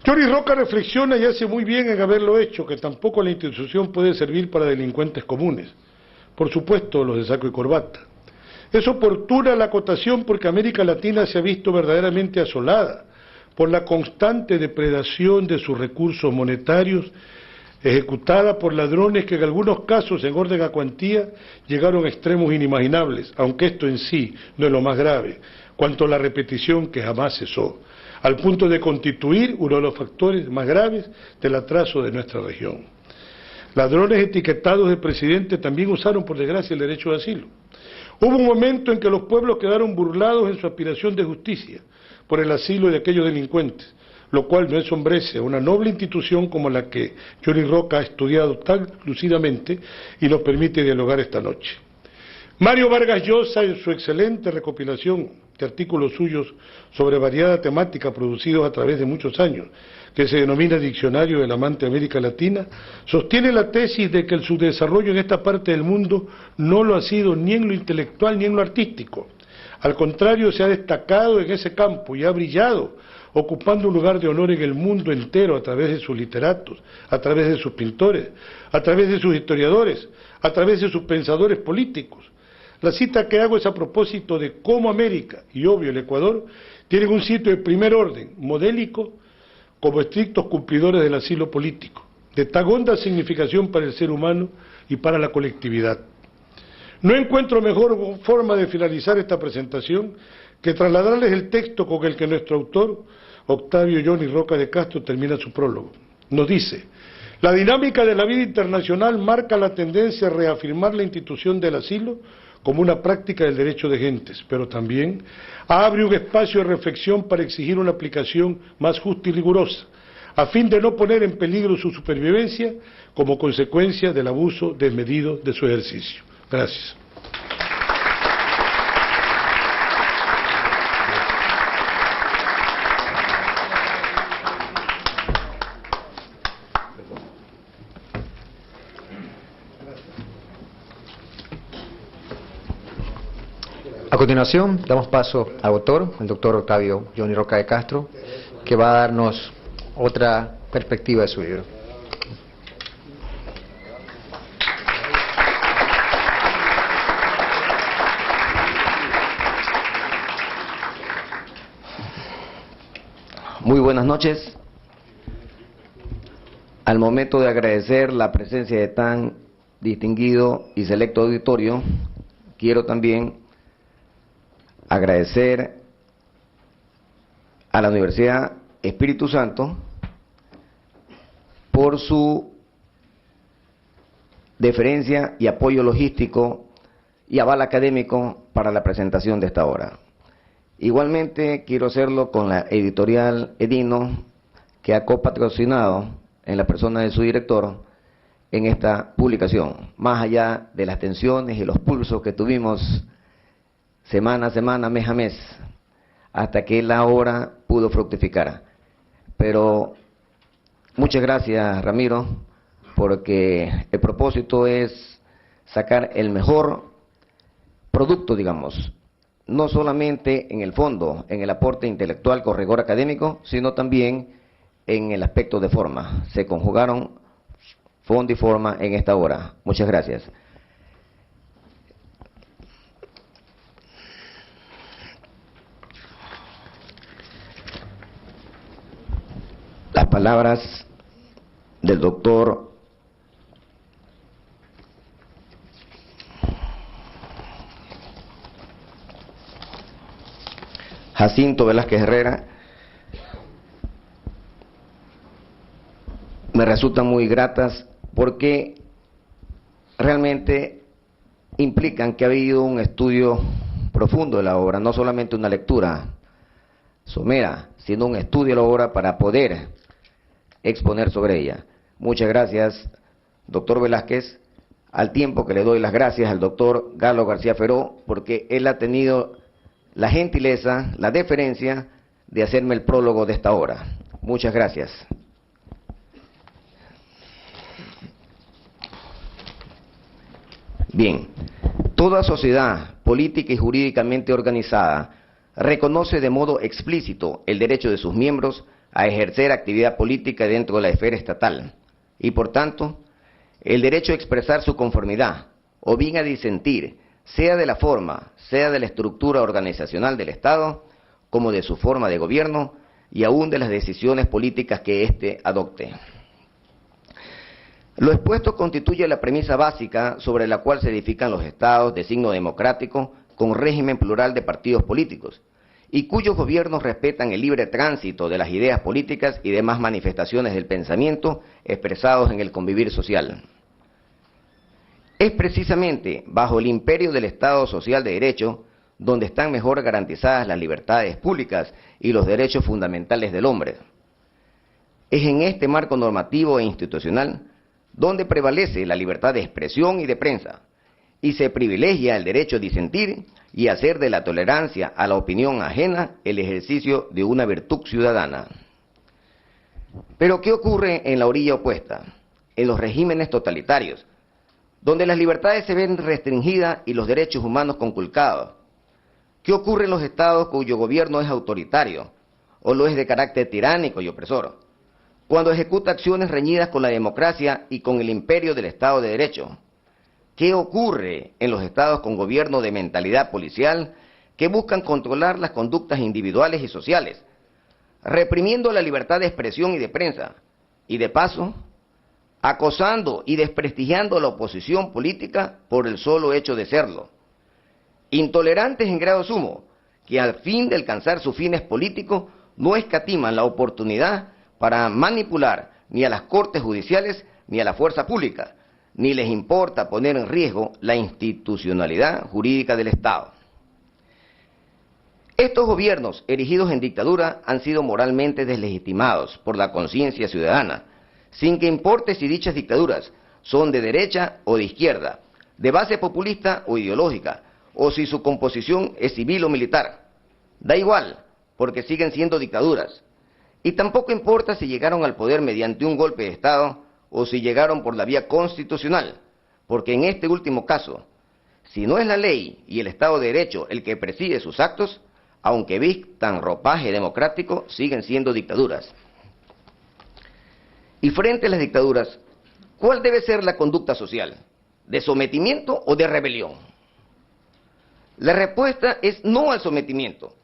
Johnny Roca reflexiona y hace muy bien en haberlo hecho, que tampoco la institución puede servir para delincuentes comunes. Por supuesto, los de saco y corbata. Es oportuna la acotación porque América Latina se ha visto verdaderamente asolada por la constante depredación de sus recursos monetarios, ejecutada por ladrones que en algunos casos, en orden a cuantía, llegaron a extremos inimaginables, aunque esto en sí no es lo más grave, cuanto a la repetición que jamás cesó, al punto de constituir uno de los factores más graves del atraso de nuestra región. Ladrones etiquetados de presidente también usaron, por desgracia, el derecho de asilo. Hubo un momento en que los pueblos quedaron burlados en su aspiración de justicia por el asilo de aquellos delincuentes, lo cual no ensombrece a una noble institución como la que Johnny Roca ha estudiado tan lucidamente y nos permite dialogar esta noche. Mario Vargas Llosa, en su excelente recopilación de artículos suyos sobre variada temática producidos a través de muchos años, que se denomina Diccionario del Amante de América Latina, sostiene la tesis de que el subdesarrollo en esta parte del mundo no lo ha sido ni en lo intelectual ni en lo artístico. Al contrario, se ha destacado en ese campo y ha brillado, ocupando un lugar de honor en el mundo entero a través de sus literatos, a través de sus pintores, a través de sus historiadores, a través de sus pensadores políticos. La cita que hago es a propósito de cómo América, y obvio el Ecuador, tienen un sitio de primer orden, modélico, como estrictos cumplidores del asilo político, de tan honda significación para el ser humano y para la colectividad. No encuentro mejor forma de finalizar esta presentación que trasladarles el texto con el que nuestro autor, Octavio Johnny Roca de Castro, termina su prólogo. Nos dice: la dinámica de la vida internacional marca la tendencia a reafirmar la institución del asilo como una práctica del derecho de gentes, pero también abre un espacio de reflexión para exigir una aplicación más justa y rigurosa, a fin de no poner en peligro su supervivencia como consecuencia del abuso desmedido de su ejercicio. Gracias. A continuación, damos paso al autor, el doctor Octavio Johnny Roca de Castro, que va a darnos otra perspectiva de su libro. Muy buenas noches. Al momento de agradecer la presencia de tan distinguido y selecto auditorio, quiero también agradecer a la Universidad Espíritu Santo por su deferencia y apoyo logístico y aval académico para la presentación de esta obra. Igualmente quiero hacerlo con la editorial Edino, que ha copatrocinado en la persona de su director en esta publicación, más allá de las tensiones y los pulsos que tuvimos semana a semana, mes a mes, hasta que la obra pudo fructificar. Pero muchas gracias, Ramiro, porque el propósito es sacar el mejor producto, digamos, no solamente en el fondo, en el aporte intelectual con rigor académico, sino también en el aspecto de forma. Se conjugaron fondo y forma en esta obra. Muchas gracias. Las palabras del doctor Jacinto Velázquez Herrera me resultan muy gratas porque realmente implican que ha habido un estudio profundo de la obra, no solamente una lectura somera, sino un estudio de la obra para poder exponer sobre ella. Muchas gracias, doctor Velázquez, al tiempo que le doy las gracias al doctor Galo García Feró, porque él ha tenido la gentileza, la deferencia de hacerme el prólogo de esta obra. Muchas gracias. Bien, toda sociedad política y jurídicamente organizada reconoce de modo explícito el derecho de sus miembros a ejercer actividad política dentro de la esfera estatal y, por tanto, el derecho a expresar su conformidad o bien a disentir, sea de la forma, sea de la estructura organizacional del Estado, como de su forma de gobierno y aún de las decisiones políticas que éste adopte. Lo expuesto constituye la premisa básica sobre la cual se edifican los estados de signo democrático con régimen plural de partidos políticos y cuyos gobiernos respetan el libre tránsito de las ideas políticas y demás manifestaciones del pensamiento expresados en el convivir social. Es precisamente bajo el imperio del Estado social de derecho donde están mejor garantizadas las libertades públicas y los derechos fundamentales del hombre. Es en este marco normativo e institucional donde prevalece la libertad de expresión y de prensa, y se privilegia el derecho a disentir y hacer de la tolerancia a la opinión ajena el ejercicio de una virtud ciudadana. Pero ¿qué ocurre en la orilla opuesta, en los regímenes totalitarios, donde las libertades se ven restringidas y los derechos humanos conculcados? ¿Qué ocurre en los estados cuyo gobierno es autoritario o lo es de carácter tiránico y opresor, cuando ejecuta acciones reñidas con la democracia y con el imperio del Estado de Derecho? ¿Qué ocurre en los estados con gobierno de mentalidad policial que buscan controlar las conductas individuales y sociales, reprimiendo la libertad de expresión y de prensa, y de paso, acosando y desprestigiando a la oposición política por el solo hecho de serlo? Intolerantes en grado sumo, que al fin de alcanzar sus fines políticos no escatiman la oportunidad para manipular ni a las cortes judiciales ni a la fuerza pública, ni les importa poner en riesgo la institucionalidad jurídica del Estado. Estos gobiernos erigidos en dictadura han sido moralmente deslegitimados por la conciencia ciudadana, sin que importe si dichas dictaduras son de derecha o de izquierda, de base populista o ideológica, o si su composición es civil o militar. Da igual, porque siguen siendo dictaduras. Y tampoco importa si llegaron al poder mediante un golpe de Estado o si llegaron por la vía constitucional, porque en este último caso, si no es la ley y el Estado de Derecho el que preside sus actos, aunque vistan ropaje democrático, siguen siendo dictaduras. Y frente a las dictaduras, ¿cuál debe ser la conducta social? ¿De sometimiento o de rebelión? La respuesta es no al sometimiento,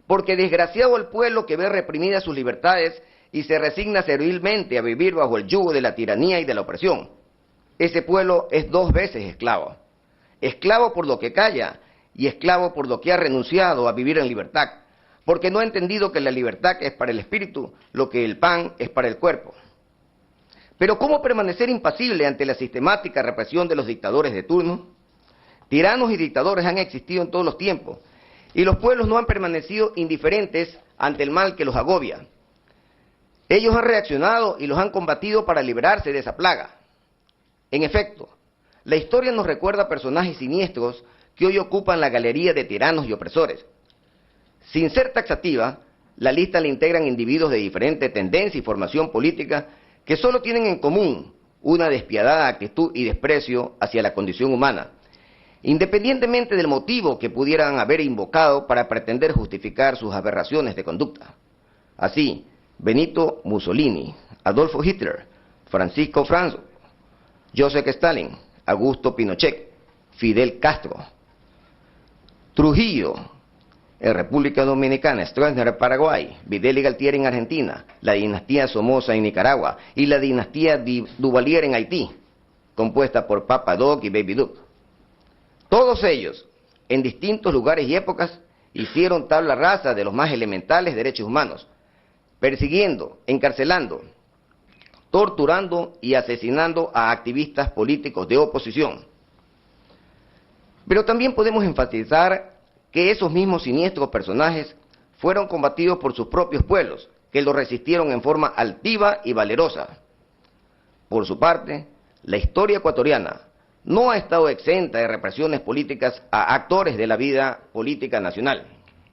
porque desgraciado el pueblo que ve reprimidas sus libertades y se resigna servilmente a vivir bajo el yugo de la tiranía y de la opresión. Ese pueblo es dos veces esclavo. Esclavo por lo que calla y esclavo por lo que ha renunciado a vivir en libertad, porque no ha entendido que la libertad es para el espíritu lo que el pan es para el cuerpo. Pero ¿cómo permanecer impasible ante la sistemática represión de los dictadores de turno? Tiranos y dictadores han existido en todos los tiempos, y los pueblos no han permanecido indiferentes ante el mal que los agobia. Ellos han reaccionado y los han combatido para librarse de esa plaga. En efecto, la historia nos recuerda personajes siniestros que hoy ocupan la galería de tiranos y opresores. Sin ser taxativa, la lista la integran individuos de diferente tendencia y formación política que solo tienen en común una despiadada actitud y desprecio hacia la condición humana, independientemente del motivo que pudieran haber invocado para pretender justificar sus aberraciones de conducta. Así, Benito Mussolini, Adolfo Hitler, Francisco Franco, Joseph Stalin, Augusto Pinochet, Fidel Castro, Trujillo en República Dominicana, Stroessner en Paraguay, Videla y Galtieri en Argentina, la dinastía Somoza en Nicaragua y la dinastía Duvalier en Haití, compuesta por Papa Doc y Baby Duke. Todos ellos, en distintos lugares y épocas, hicieron tabla rasa de los más elementales derechos humanos, persiguiendo, encarcelando, torturando y asesinando a activistas políticos de oposición. Pero también podemos enfatizar que esos mismos siniestros personajes fueron combatidos por sus propios pueblos, que lo resistieron en forma altiva y valerosa. Por su parte, la historia ecuatoriana no ha estado exenta de represiones políticas a actores de la vida política nacional.